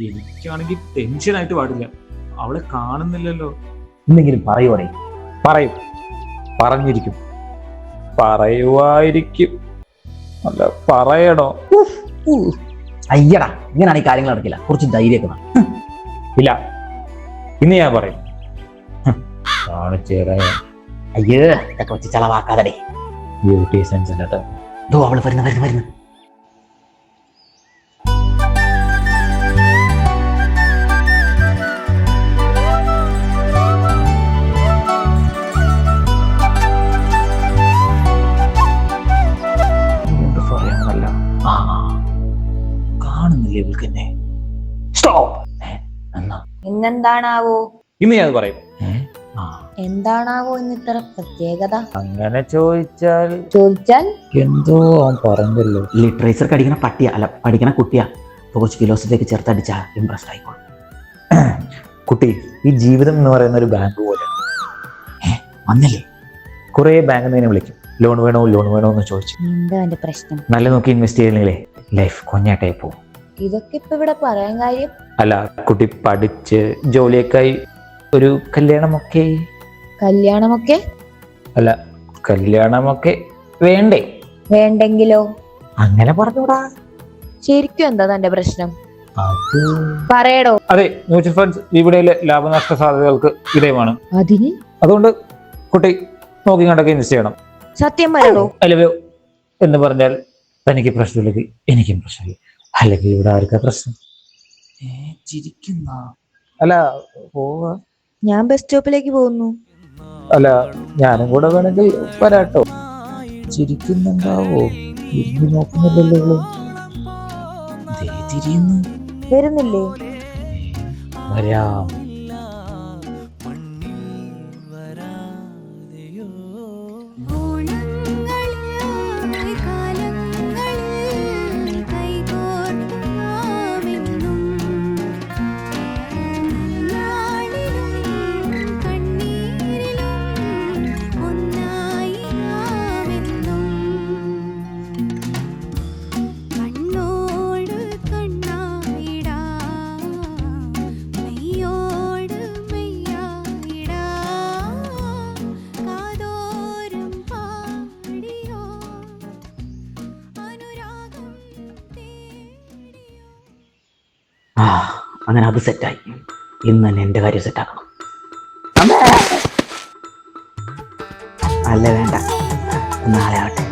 എനിക്കാണെങ്കിൽ ടെൻഷനായിട്ട് പാടില്ല. അവളെ കാണുന്നില്ലല്ലോ. എന്തെങ്കിലും പറയുവോടെ? പറയും, പറഞ്ഞിരിക്കും, പറയുവായിരിക്കും. അല്ല, പറയണോ? അയ്യടാ, ഇങ്ങനെയാണ് ഈ കാര്യങ്ങൾ നടക്കില്ല. കുറച്ച് ധൈര്യമൊക്കെ. ഇല്ല, ഇന്ന് ഞാൻ പറയും. കാണിച്ചേരാ. അയ്യോ, ഇതൊക്കെ വെച്ച് ചെലവാക്കാതെ. ബ്യൂട്ടി സെൻസ് ഇല്ലാത്ത. ഇതോ അവള് വരുന്നു. എന്ത് പറയാനല്ല, കാണുന്നില്ലേ ഇവൾക്ക് എന്നെ? ഇന്നെന്താണാവോ? ഇന്ന് ഞാൻ പറയും. എന്താണാവോ ഇന്ന് ഇത്ര പ്രത്യേകത? അങ്ങനെ ചോദിച്ചാൽ എന്തോ അവൻ പറഞ്ഞല്ലോ. ലിറ്ററേച്ചർ അടിക്കണ പട്ടിയാ, അല്ല പഠിക്കണ കുട്ടിയാ. കുറച്ച് ഫിലോസഫിയൊക്കെ ചേർത്തടിച്ചാ ഇംപ്രസ്ഡ് ആയിക്കോളും. കുട്ടി, ഈ ജീവിതം എന്ന് പറയുന്ന ഒരു ബാങ്ക് പോലെയാണ്. വന്നില്ലേ? കുറെ ബാങ്കിൽ നിന്ന് ഇങ്ങനെ വിളിക്കും, ലോൺ വേണോ എന്ന് ചോദിച്ചു. എന്താ എന്റെ പ്രശ്നം? നല്ല നോക്കി ഇൻവെസ്റ്റ് ചെയ്യണമെങ്കിലേ ലൈഫ് കൊഞ്ഞാട്ടായി പോകും. ഇതൊക്കെ ഇപ്പൊ ഇവിടെ പറയാൻ കാര്യം? അല്ല, കുട്ടി പഠിച്ച് ജോലിയൊക്കെയായി ഒരു കല്യാണമൊക്കെ. അല്ല, കല്യാണമൊക്കെ വേണ്ടേ? വേണ്ടെങ്കിലോ? അങ്ങനെ പറഞ്ഞൂടാ. ശരിക്കും എന്താ തന്റെ പ്രശ്നം? അത് പറയടോ. അതെ, മ്യൂച്വൽ ഫണ്ട്സ് വിപണിയിലെ ലാഭനഷ്ട സാധ്യതകൾക്ക് വിധേയമാണ്. അതുകൊണ്ട് കുട്ടി നോക്കി കണ്ടൊക്കെ ഇൻവെസ്റ്റ് ചെയ്യണം. സത്യം പറയടോ. അല്ലയോ എന്ന് പറഞ്ഞാൽ തനിക്ക് പ്രശ്നമില്ലെങ്കിൽ എനിക്കും പ്രശ്നമില്ല. അല്ലെങ്കിൽ ഇവിടെ ആർക്കാ പ്രശ്നം? ചിരിക്കുന്ന. അല്ല, പോവാ. ഞാൻ ബസ് സ്റ്റോപ്പിലേക്ക് പോകുന്നു. അല്ല, ഞാനും കൂടെ വേണമെങ്കിൽ വരാട്ടോ. ചിരിക്കുന്നുണ്ടാവോ? തിരിഞ്ഞു നോക്കുന്നില്ലല്ലോ. വരുന്നില്ലേ? വരാം. അങ്ങനെ അത് സെറ്റായി. ഇന്ന് തന്നെ എന്റെ കാര്യം സെറ്റാക്കണം. അല്ല, വേണ്ട, നാളെ ആവട്ടെ.